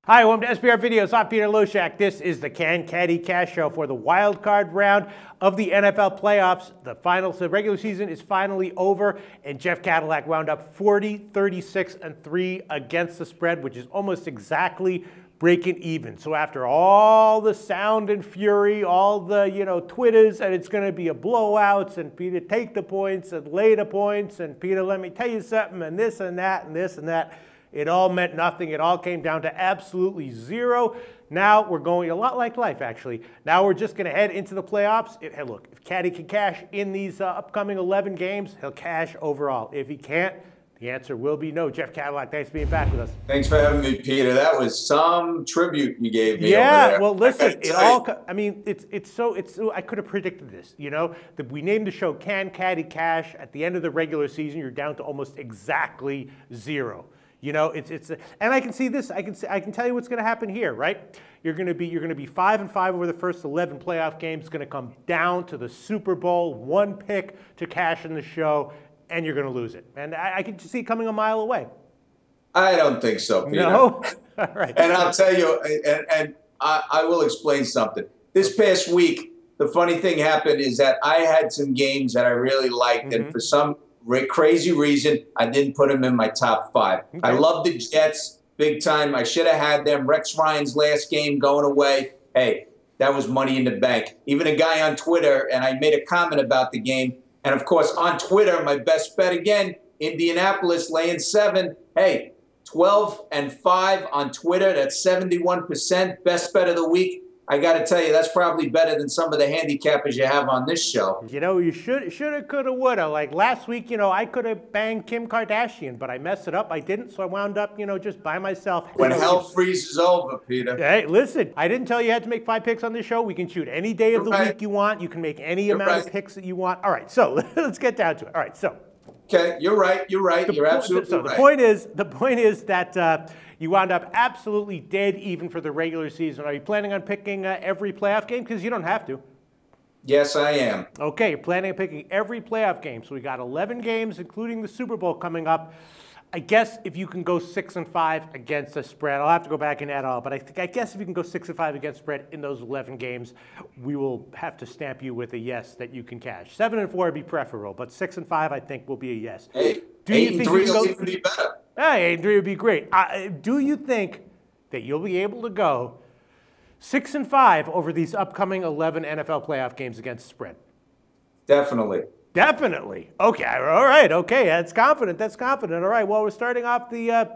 Hi, welcome to SBR Videos. I'm Peter Loshak. This is the Can Caddy Cash show for the wild card round of the NFL playoffs. The regular season is finally over, and Jeff Cadillac wound up 40, 36, and 3 against the spread, which is almost exactly breaking even. So after all the sound and fury, all the Twitters, and it's going to be a blowout, and Peter take the points and lay the points, and Peter let me tell you something, and this and that and this and that. It all meant nothing. It all came down to absolutely zero. Now we're going a lot like life, actually. Now we're just going to head into the playoffs. Hey, look, if Caddy can cash in these upcoming 11 games, he'll cash overall. If he can't, the answer will be no. Jeff Cadillac, thanks for being back with us. Thanks for having me, Peter. That was some tribute you gave me. Yeah, over there. well, listen, it's so I could have predicted this. That we named the show Can Caddy Cash. At the end of the regular season, you're down to almost exactly zero. And I can see this. I can tell you what's going to happen here, right? You're going to be 5-5 over the first 11 playoff games. It's going to come down to the Super Bowl, one pick to cash in the show, and you're going to lose it. And I can see it coming a mile away. I don't think so, Peter. No, all right. And I'll tell you, and I will explain something. This past week, the funny thing happened is that I had some games that I really liked, and for some crazy reason, I didn't put them in my top 5. Okay. I love the Jets big time. I should have had them. Rex Ryan's last game going away. Hey, that was money in the bank. Even a guy on Twitter, and I made a comment about the game. And, of course, on Twitter, my best bet again, Indianapolis laying 7. Hey, 12-5 on Twitter. That's 71%. Best bet of the week. I got to tell you, that's probably better than some of the handicappers you have on this show. You shoulda, coulda, woulda. Like last week, I could have banged Kim Kardashian, but I messed it up. I didn't, so I wound up, just by myself. When hell freezes over, Peter. Hey, listen, I didn't tell you had to make 5 picks on this show. We can shoot any day of the week you want. You can make any amount of picks that you want. All right, so let's get down to it. All right, so. Okay, you're right. You're absolutely right. The point is that you wound up absolutely dead even for the regular season. Are you planning on picking every playoff game? Because you don't have to. Yes, I am. Okay, you're planning on picking every playoff game. So we got 11 games, including the Super Bowl coming up. I guess if you can go 6-5 against the spread, I'll have to go back and add all, but I guess if you can go 6-5 against spread in those 11 games, we will have to stamp you with a yes that you can cash. 7-4 would be preferable, but 6-5 I think will be a yes. Hey, 8-3 will even be better. Hey, 8-3 would be great. Do you think that you'll be able to go 6-5 over these upcoming 11 NFL playoff games against spread? Definitely. Definitely. Okay. All right. Okay. That's confident. All right. Well, we're starting off the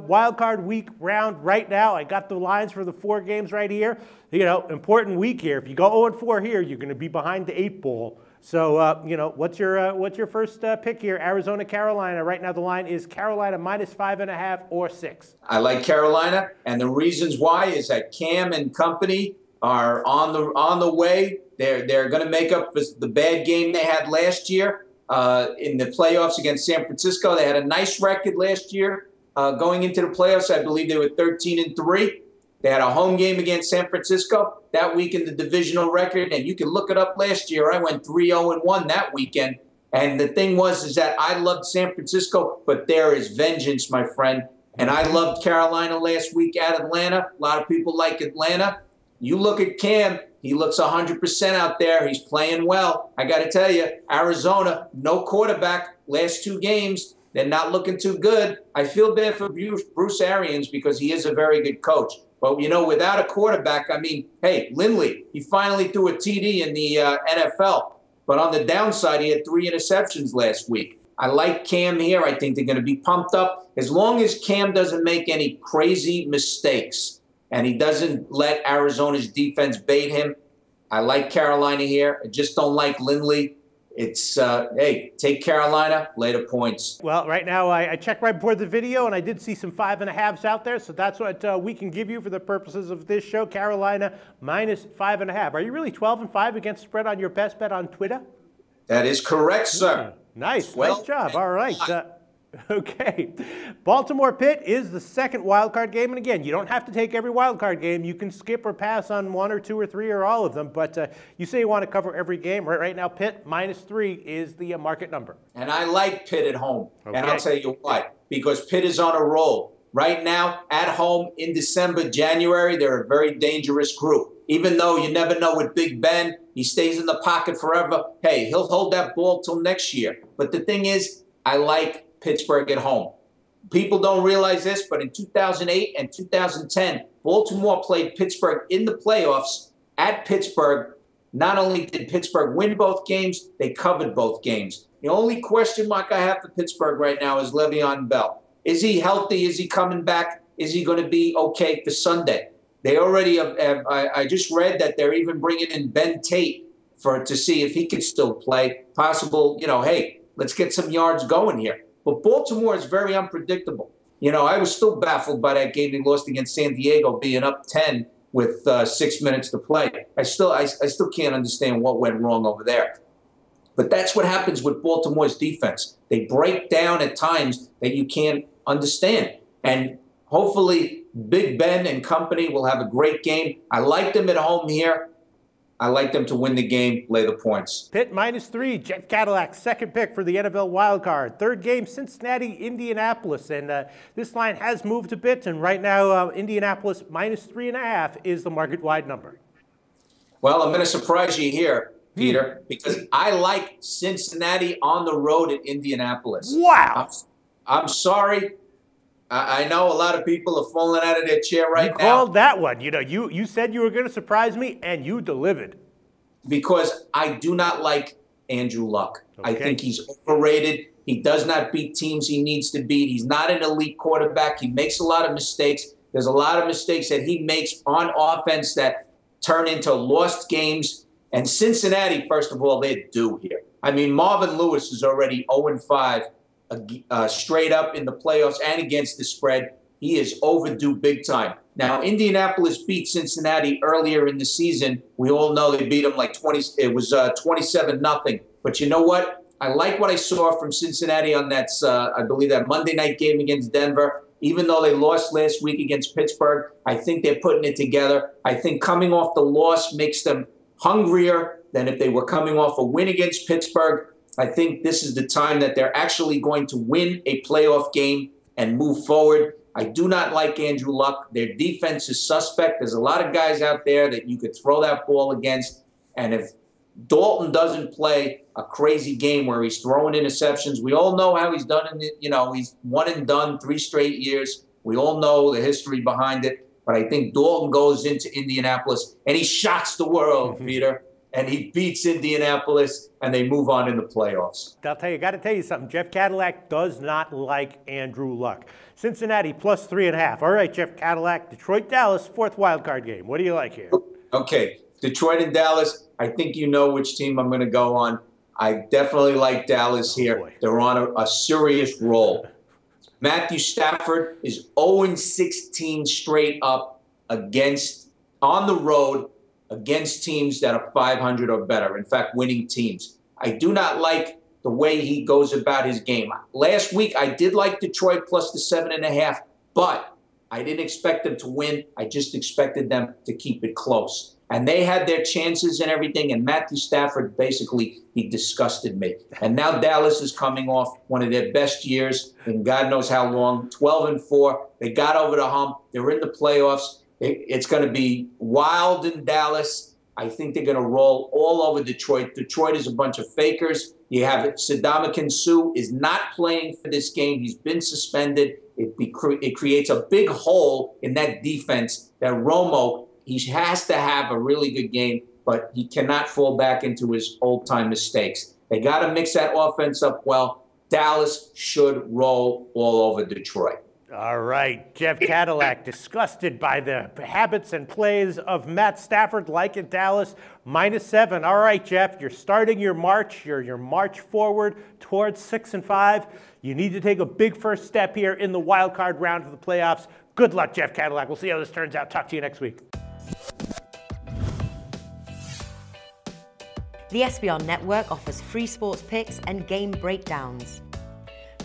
wild card week round right now. I got the lines for the 4 games right here. Important week here. If you go 0-4 here, you're going to be behind the 8 ball. So what's your first pick here? Arizona, Carolina. Right now the line is Carolina -5.5 or 6. I like Carolina, and the reasons why is that Cam and company are on the way. They're going to make up the bad game they had last year in the playoffs against San Francisco. They had a nice record last year going into the playoffs. I believe they were 13-3. They had a home game against San Francisco that week in the divisional record, and you can look it up last year. I went 3-0-1 that weekend. And the thing is that I loved San Francisco, but there is vengeance, my friend. And I loved Carolina last week at Atlanta. A lot of people like Atlanta. You look at Cam, he looks 100% out there. He's playing well. I got to tell you, Arizona, no quarterback, last 2 games. They're not looking too good. I feel bad for Bruce Arians because he is a very good coach. But, without a quarterback, hey, Lindley, he finally threw a TD in the NFL. But on the downside, he had 3 interceptions last week. I like Cam here. I think they're going to be pumped up. As long as Cam doesn't make any crazy mistakes and he doesn't let Arizona's defense bait him, I like Carolina here. I just don't like Lindley. It's, hey, take Carolina, lay the points. Well, right now, I checked right before the video, and I did see some 5.5s out there, so that's what we can give you for the purposes of this show. Carolina -5.5. Are you really 12-5 against spread on your best bet on Twitter? That is correct, sir. Nice. Nice job. All right. Okay. Baltimore-Pitt is the second wild card game. And again, you don't have to take every wild card game. You can skip or pass on 1 or 2 or 3 or all of them. But you say you want to cover every game. Right now, Pitt -3 is the market number. And I like Pitt at home. Okay. And I'll tell you why. Because Pitt is on a roll. Right now, at home in December, January, they're a very dangerous group. Even though you never know with Big Ben, he stays in the pocket forever. Hey, he'll hold that ball till next year. But the thing is, I like Pittsburgh at home. People don't realize this, but in 2008 and 2010, Baltimore played Pittsburgh in the playoffs at Pittsburgh. Not only did Pittsburgh win both games, they covered both games. The only question mark I have for Pittsburgh right now is Le'Veon Bell. Is he healthy? Is he coming back? Is he going to be okay for Sunday? They already I just read that they're even bringing in Ben Tate to see if he could still play. Possible, hey, let's get some yards going here. But Baltimore is very unpredictable. I was still baffled by that game they lost against San Diego, being up 10 with 6 minutes to play. I still can't understand what went wrong over there. But that's what happens with Baltimore's defense. They break down at times that you can't understand. And hopefully Big Ben and company will have a great game. I like them at home here. I like them to win the game, lay the points. Pitt -3, Jeff Cadillac, second pick for the NFL wildcard. Third game, Cincinnati, Indianapolis. And this line has moved a bit, and right now Indianapolis -3.5 is the market-wide number. Well, I'm going to surprise you here, Peter, because I like Cincinnati on the road at Indianapolis. Wow. I'm sorry. I know a lot of people are falling out of their chair right now. You called that one. You said you were going to surprise me, and you delivered. Because I do not like Andrew Luck. Okay. I think he's overrated. He does not beat teams he needs to beat. He's not an elite quarterback. He makes a lot of mistakes. There's a lot of mistakes that he makes on offense that turn into lost games. And Cincinnati, first of all, they're due here. I mean, Marvin Lewis is already 0-5. Straight up in the playoffs and against the spread. He is overdue big time. Now, Indianapolis beat Cincinnati earlier in the season. We all know they beat them like 27-0. But you know what? I like what I saw from Cincinnati on that, I believe, that Monday night game against Denver. Even though they lost last week against Pittsburgh, I think they're putting it together. I think coming off the loss makes them hungrier than if they were coming off a win against Pittsburgh. I think this is the time that they're actually going to win a playoff game and move forward. I do not like Andrew Luck. Their defense is suspect. There's a lot of guys out there that you could throw that ball against. And if Dalton doesn't play a crazy game where he's throwing interceptions, we all know how he's done in it. He's one and done 3 straight years. We all know the history behind it. But I think Dalton goes into Indianapolis and he shocks the world, Peter. And he beats Indianapolis, and they move on in the playoffs. Got to tell you something. Jeff Cadillac does not like Andrew Luck. Cincinnati +3.5. All right, Jeff Cadillac. Detroit, Dallas, 4th wildcard game. What do you like here? Okay, Detroit and Dallas. I think you know which team I'm going to go on. I definitely like Dallas here. Boy. They're on a serious roll. Matthew Stafford is 0-16 straight up on the road against teams that are 500 or better. In fact, winning teams. I do not like the way he goes about his game. Last week, I did like Detroit plus the 7.5, but I didn't expect them to win. I just expected them to keep it close. And they had their chances and everything, and Matthew Stafford, basically, he disgusted me. And now Dallas is coming off one of their best years in God knows how long, 12-4. They got over the hump. They're in the playoffs. It's going to be wild in Dallas. I think they're going to roll all over Detroit. Detroit is a bunch of fakers. You have Ndamukong Suh is not playing for this game. He's been suspended. It creates a big hole in that defense that Romo, he has to have a really good game, but he cannot fall back into his old-time mistakes. They got to mix that offense up well. Dallas should roll all over Detroit. All right, Jeff Cadillac, disgusted by the habits and plays of Matt Stafford, like in Dallas, -7. All right, Jeff, you're starting your march, your march forward towards 6-5. You need to take a big first step here in the wild card round of the playoffs. Good luck, Jeff Cadillac. We'll see how this turns out. Talk to you next week. The SBR Network offers free sports picks and game breakdowns.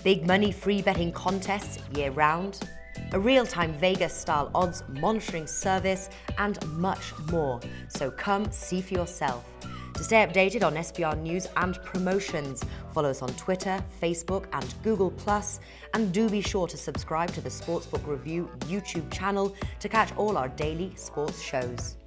Big money free betting contests year-round, a real-time Vegas-style odds monitoring service, and much more. So come see for yourself. To To stay updated on SBR news and promotions, follow us on Twitter, Facebook and Google+, and do be sure to subscribe to the Sportsbook Review YouTube channel to catch all our daily sports shows.